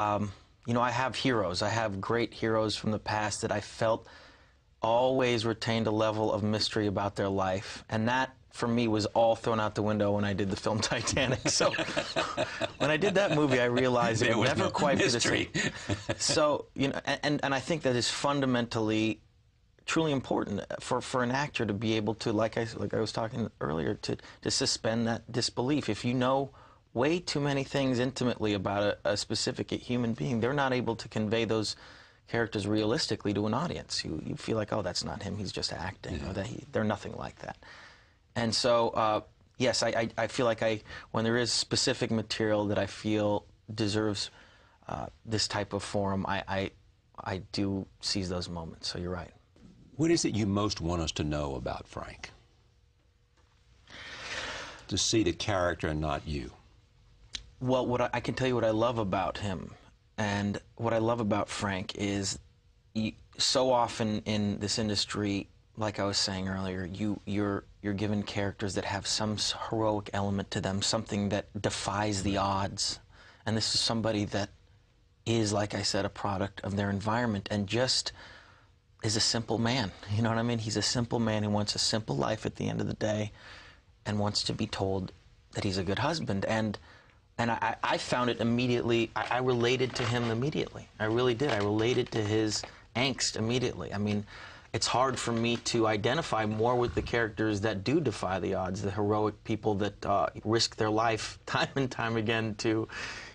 You know, I have heroes. I have great heroes from the past that I felt always retained a level of mystery about their life. And that, for me, was all thrown out the window when I did the film Titanic. So when I did that movie, I realized it would never quite be the same. So, you know, and I think that is fundamentally truly important for an actor to be able to, like I was talking earlier, to suspend that disbelief. If you know way too many things intimately about a specific human being, they're not able to convey those characters realistically to an audience. You feel like, oh, that's not him, he's just acting, yeah. Or that they're nothing like that. And so, yes, I feel like when there is specific material that I feel deserves this type of forum, I do seize those moments, so you're right. What is it you most want us to know about Frank? To see the character and not you. Well, I can tell you what I love about him, and what I love about Frank is so often in this industry, like I was saying earlier, you're given characters that have some heroic element to them, something that defies the odds, and this is somebody that is, like I said, a product of their environment and just is a simple man. You know what I mean? He's a simple man who wants a simple life at the end of the day and wants to be told that he's a good husband. And I found it immediately. I related to him immediately. I really did. I related to his angst immediately. I mean, it's hard for me to identify more with the characters that do defy the odds, the heroic people that risk their life time and time again to,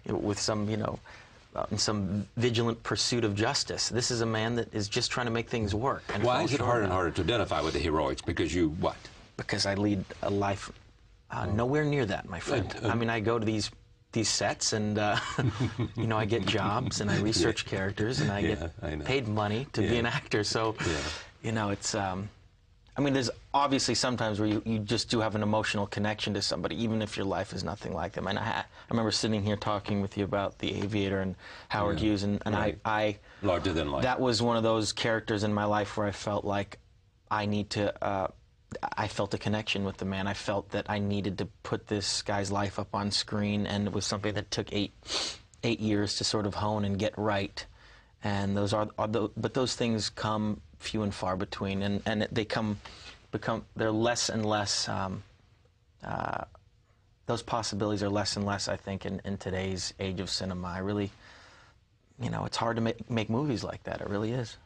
with some, in some vigilant pursuit of justice. This is a man that is just trying to make things work. And why is it harder and harder to identify with the heroics? Because you what? Because I lead a life nowhere near that, my friend. I mean, I go to these sets and I get jobs and I research characters and I get paid money to be an actor. So it's I mean, there's obviously sometimes where you just do have an emotional connection to somebody, even if your life is nothing like them. And I remember sitting here talking with you about The Aviator and Howard Hughes, and right. I larger than life. That was one of those characters in my life where I felt like I felt a connection with the man. I felt that I needed to put this guy's life up on screen, and it was something that took eight years to sort of hone and get right. And but those things come few and far between, and they're less and less. Those possibilities are less and less, I think, in today's age of cinema. I really, it's hard to make movies like that. It really is.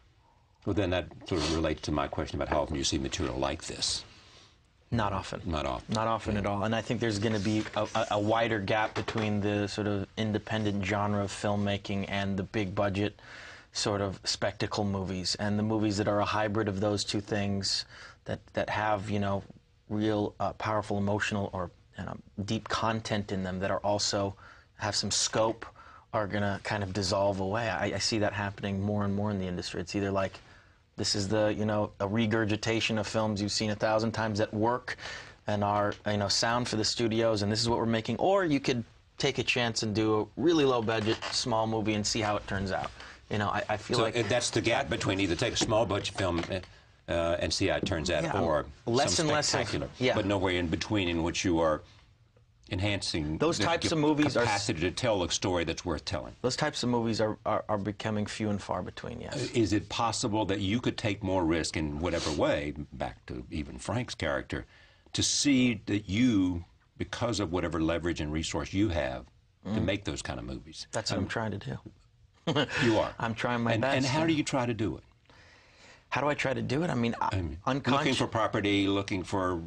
Well, then that sort of relates to my question about how often you see material like this. Not often. Not often. Not often at all. And I think there's going to be a wider gap between the sort of independent genre of filmmaking and the big budget sort of spectacle movies, and the movies that are a hybrid of those two things that have, real powerful emotional or deep content in them that are also have some scope are going to kind of dissolve away. I see that happening more and more in the industry. It's either like, this is the, a regurgitation of films you've seen 1,000 times that work and are, sound for the studios, and this is what we're making. Or you could take a chance and do a really low-budget, small movie and see how it turns out. I feel like... So that's the gap between either take a small-budget film and see how it turns out, or less some and spectacular, less but nowhere in between in which you are enhancing those types of movies capacity to tell a story that's worth telling. Those types of movies are becoming few and far between, yes. Is it possible that you could take more risk in whatever way, back to even Frank's character, to see that you, because of whatever leverage and resource you have, to make those kind of movies? That's what I'm trying to do. You are? I'm trying my best. And how do you try to do it? How do I try to do it? I mean, looking for property, looking for...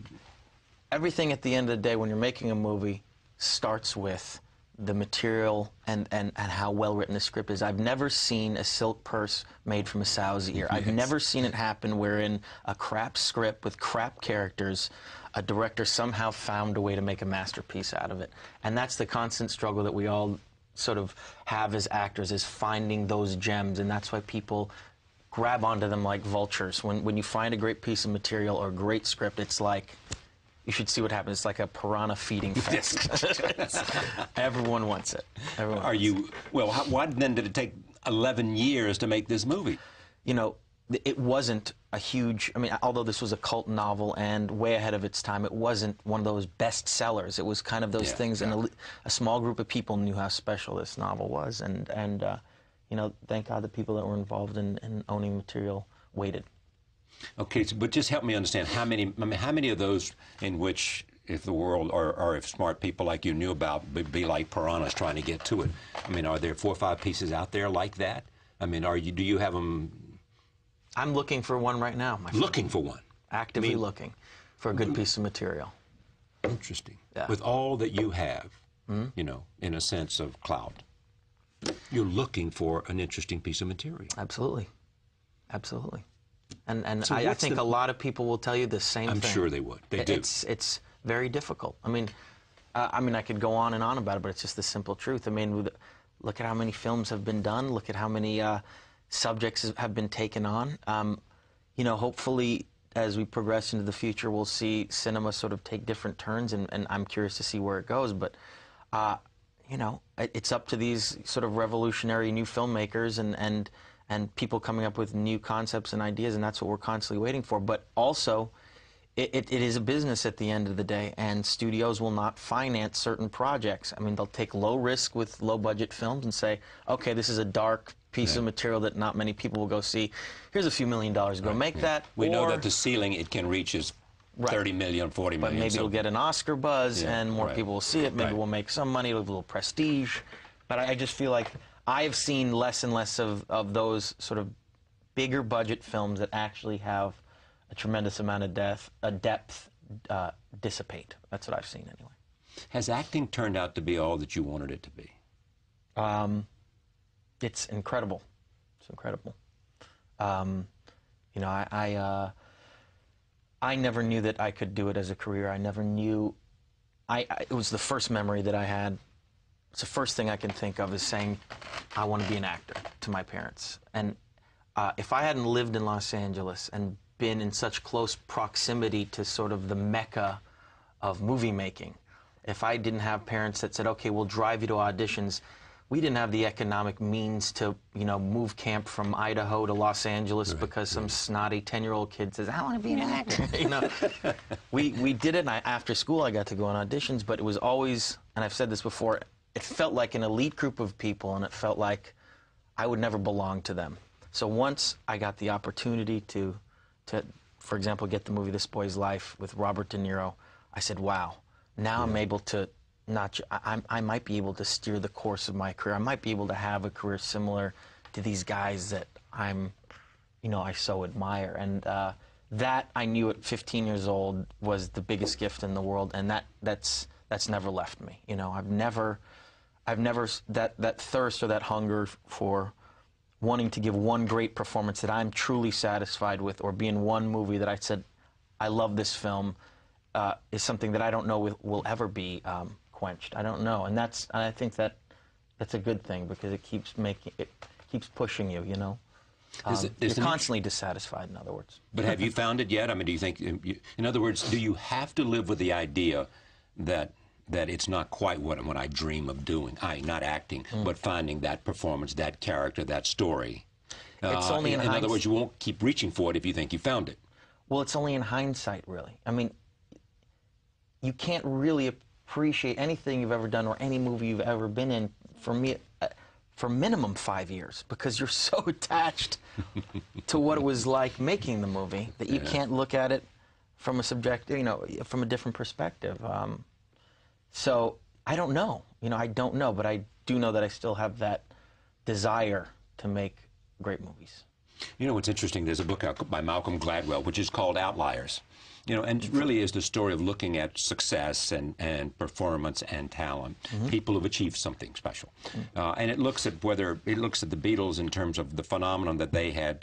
Everything at the end of the day when you're making a movie starts with the material and how well written the script is. I've never seen a silk purse made from a sow's ear. I've never seen it happen wherein a crap script with crap characters, a director somehow found a way to make a masterpiece out of it. And that's the constant struggle that we all sort of have as actors, is finding those gems, and that's why people grab onto them like vultures. When you find a great piece of material or a great script, it's like, you should see what happens. It's like a piranha feeding fest. Everyone wants it. Everyone wants it. Well, why then did it take 11 years to make this movie? it wasn't a huge, I mean, although this was a cult novel and way ahead of its time, it wasn't one of those bestsellers. It was kind of those things, and a small group of people knew how special this novel was, and you know, thank God the people that were involved in owning material waited. Okay, so, but just help me understand how many, I mean, how many of those in which, if the world, or if smart people like you knew about, would be like piranhas trying to get to it? I mean, are there 4 or 5 pieces out there like that? I mean, do you have them? I'm looking for one right now, my friend. Looking for one? Actively looking for a good piece of material. Interesting. Yeah. With all that you have, you know, in a sense of clout, you're looking for an interesting piece of material. Absolutely. Absolutely. And So I think a lot of people will tell you the same thing. I'm sure they would. They do. It's very difficult. I mean, I could go on and on about it, but it's just the simple truth. I mean, look at how many films have been done. Look at how many subjects have been taken on. You know, hopefully, as we progress into the future, we'll see cinema sort of take different turns, and I'm curious to see where it goes. But, you know, it's up to these sort of revolutionary new filmmakers and people coming up with new concepts and ideas, and that's what we're constantly waiting for. But also, it is a business at the end of the day, and studios will not finance certain projects. I mean, they'll take low risk with low budget films and say, okay, this is a dark piece of material that not many people will go see. Here's a few $1 million, go make that. We know that the ceiling it can reach is 30 million, 40 million. But maybe it'll get an Oscar buzz, and more right. people will see it. Maybe we'll make some money, it'll have a little prestige. But I just feel like I've seen less and less of those sort of bigger budget films that actually have a tremendous amount of depth dissipate. That's what I've seen anyway. Has acting turned out to be all that you wanted it to be? It's incredible. It's incredible. You know, I never knew that I could do it as a career. I never knew. It was the first memory that I had. It's the first thing I can think of is saying, I want to be an actor to my parents. And if I hadn't lived in Los Angeles and been in such close proximity to sort of the mecca of movie making, if I didn't have parents that said, okay, we'll drive you to auditions, we didn't have the economic means to, you know, move camp from Idaho to Los Angeles because some snotty 10-year-old kid says, I want to be an actor. You know, we did it, and after school I got to go on auditions, but it was always, and I've said this before, it felt like an elite group of people, and it felt like I would never belong to them. So once I got the opportunity to, for example, get the movie This Boy's Life with Robert De Niro, I said, wow, now I'm able to I might be able to steer the course of my career. I might be able to have a career similar to these guys that you know, I so admire. And that I knew at 15 years old was the biggest gift in the world, and that's never left me. You know, I've never that thirst or that hunger for wanting to give one great performance that I'm truly satisfied with, or be in one movie that I said, I love this film, is something that I don't know will ever be quenched. I don't know, and I think that's a good thing, because it keeps pushing you. You know, you're constantly dissatisfied. In other words. But have you found it yet? I mean, do you think, in other words, do you have to live with the idea that it's not quite what I dream of doing? Not acting, but finding that performance, that character, that story. It's only in other words, you won't keep reaching for it if you think you found it. Well, it's only in hindsight, really. I mean, you can't really appreciate anything you've ever done or any movie you've ever been in, for me, for minimum 5 years, because you're so attached to what it was like making the movie that you can't look at it from a subjective, you know, from a different perspective. So I don't know. You know, I don't know, but I do know that I still have that desire to make great movies. You know what's interesting? There's a book out by Malcolm Gladwell, which is called Outliers. You know, and it really is the story of looking at success and performance and talent, people who've achieved something special. And it looks at the Beatles in terms of the phenomenon that they had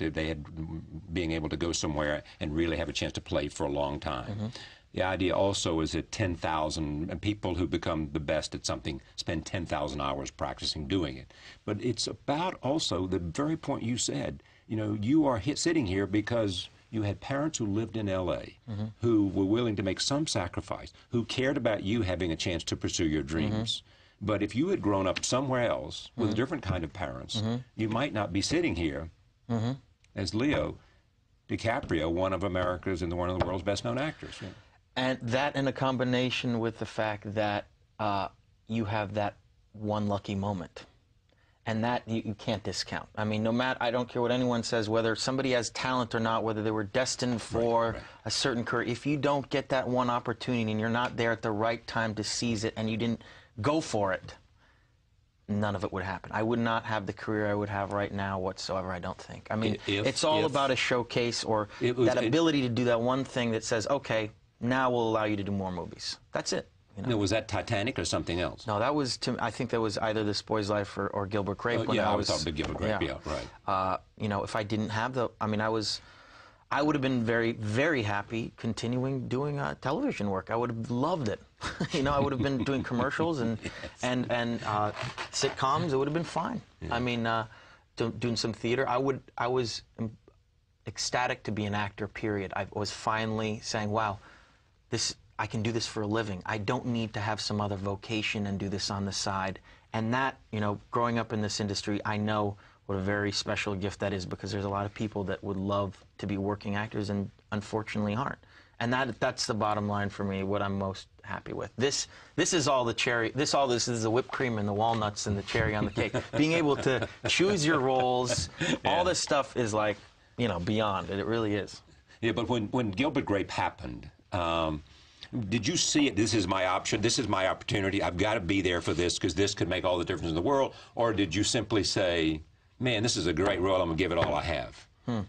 being able to go somewhere and really have a chance to play for a long time. The idea also is that 10,000 people who become the best at something spend 10,000 hours practicing doing it. But it's about also the very point you said. You know, you are sitting here because you had parents who lived in L.A., who were willing to make some sacrifice, who cared about you having a chance to pursue your dreams. But if you had grown up somewhere else with a different kind of parents, you might not be sitting here as Leo, DiCaprio one of America's and one of the world's best-known actors. Yeah. And that in a combination with the fact that you have that one lucky moment. And that you can't discount. I mean, no matter, I don't care what anyone says, whether somebody has talent or not, whether they were destined for a certain career, if you don't get that one opportunity and you're not there at the right time to seize it and you didn't go for it, none of it would happen. I would not have the career I would have right now whatsoever, I don't think. I mean, it's all about a showcase or that ability to do that one thing that says, okay, now we'll allow you to do more movies. That's it. You know? Now, was that Titanic or something else? No, that was, I think that was either This Boy's Life or Gilbert Grape. Yeah, I was talking about Gilbert Grape, yeah, right. You know, if I didn't have the, I mean, I would have been very, very happy continuing doing television work. I would have loved it. You know, I would have been doing commercials and sitcoms. It would have been fine. Yeah. I mean, doing some theater. I was ecstatic to be an actor, period. I was finally saying, wow, I can do this for a living. I don't need to have some other vocation and do this on the side. And that, you know, growing up in this industry, I know what a very special gift that is, because there's a lot of people that would love to be working actors and unfortunately aren't. And that's the bottom line for me, what I'm most happy with. This is all the cherry, this is the whipped cream and the walnuts and the cherry on the cake. Being able to choose your roles, all this stuff is like, you know, beyond it. It really is. Yeah, but when Gilbert Grape happened, did you see it, this is my option, this is my opportunity, I've got to be there for this because this could make all the difference in the world? Or did you simply say, man, this is a great role, I'm going to give it all I have? Well,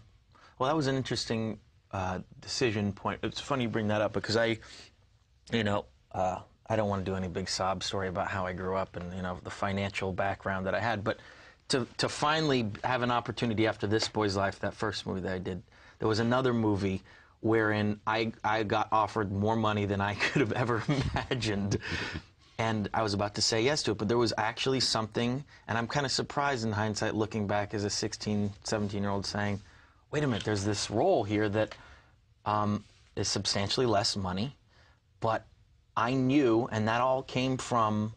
that was an interesting decision point. It's funny you bring that up because I don't want to do any big sob story about how I grew up and, you know, the financial background that I had, but to finally have an opportunity after This Boy's Life, that first movie that I did, there was another movie wherein I got offered more money than I could have ever imagined. And I was about to say yes to it, but there was actually something, and I'm kind of surprised in hindsight looking back as a 16, 17-year-old saying, wait a minute, there's this role here that is substantially less money, but I knew, and that all came from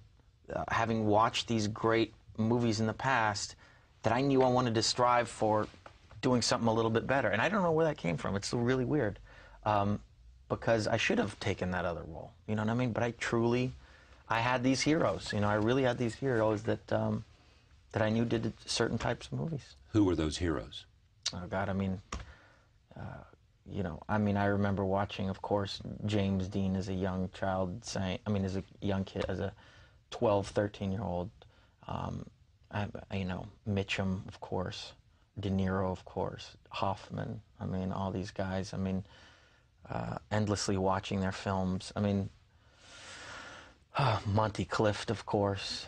having watched these great movies in the past, that I knew I wanted to strive for doing something a little bit better. And I don't know where that came from. It's really weird. Because I should have taken that other role. You know what I mean? But I had these heroes. You know, I really had these heroes that I knew did certain types of movies. Who were those heroes? Oh, God, I mean, you know, I mean, I remember watching, of course, James Dean as a young child saying, I mean, as a young kid, as a 12, 13-year-old. You know, Mitchum, of course. De Niro, of course, Hoffman, I mean, all these guys, I mean, endlessly watching their films. I mean, Monty Clift, of course,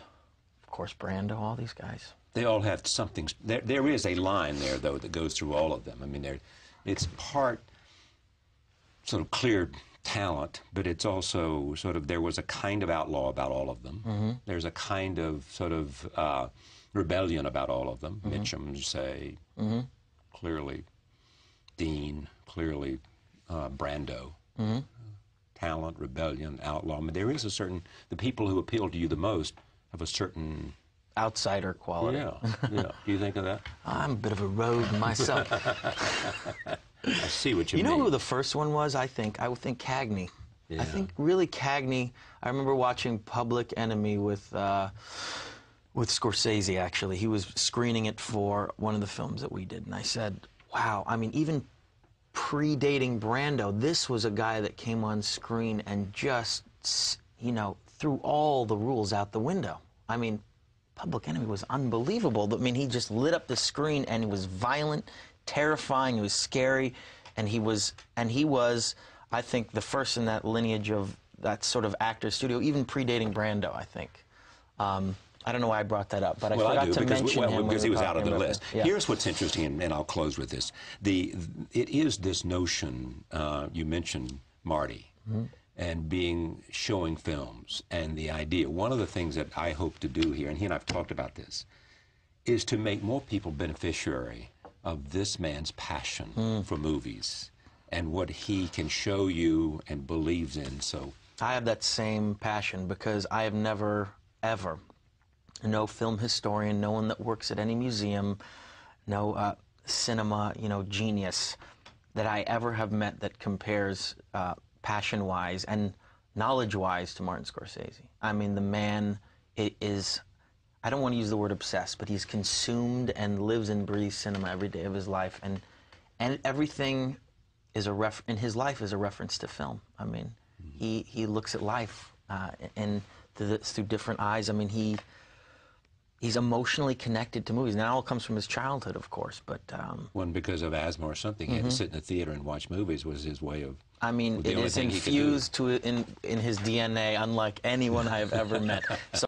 Brando, all these guys. They all have something, there is a line there, though, that goes through all of them. I mean, it's part sort of clear talent, but it's also sort of, there was a kind of outlaw about all of them. Mm-hmm. There's a kind of sort of rebellion about all of them. Mm-hmm. Mitchum, say, clearly Dean, clearly Brando. Mm-hmm. Talent, rebellion, outlaw. I mean, there is a certain, the people who appeal to you the most have a certain outsider quality. Yeah, yeah. Do you think of that? I'm a bit of a rogue myself. I see what you mean. You know who the first one was, I would think Cagney. Yeah. I think really Cagney, I remember watching Public Enemy with Scorsese, actually. He was screening it for one of the films that we did, and I said, wow, I mean, even predating Brando, this was a guy that came on screen and just, you know, threw all the rules out the window. I mean, Public Enemy was unbelievable. I mean, he just lit up the screen, and he was violent, terrifying, he was scary, and he was, I think, the first in that lineage of that sort of actor studio, even predating Brando, I think. I don't know why I brought that up, but I forgot to mention him because he was out of the list. Yeah. Here's what's interesting, and I'll close with this. It is this notion, you mentioned Marty, and showing films, and the idea. One of the things that I hope to do here, and he and I've talked about this, is to make more people beneficiary of this man's passion for movies and what he can show you and believes in. So I have that same passion because I have never, ever, no film historian, no one that works at any museum, no cinema, you know, genius that I ever have met that compares passion-wise and knowledge-wise to Martin Scorsese. I mean, the man is, I don't want to use the word obsessed, but he's consumed and lives and breathes cinema every day of his life, and everything is in his life is a reference to film. I mean, he looks at life and through different eyes. I mean, he's emotionally connected to movies. Now, it all comes from his childhood, of course, but One, because of asthma or something, he had to sit in the theater and watch movies was his way of. I mean, it is infused in his DNA, unlike anyone I have ever met. So